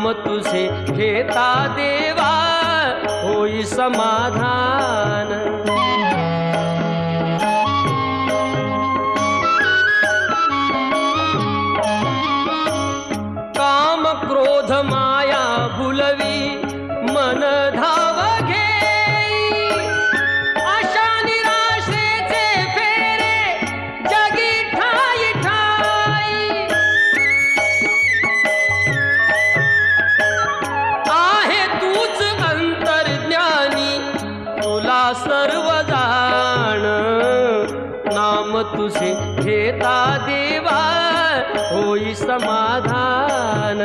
नाम तुझे घेता देवा होई समाधान। काम क्रोध माया भुलवी मन धाव घेई, आशा निराशेचे फेरे जगी ठाई ठाई। आहे तूच अंतर्ज्ञानी तुला सर्व जाण, नाम तुझे घेता देवा होई समाधान।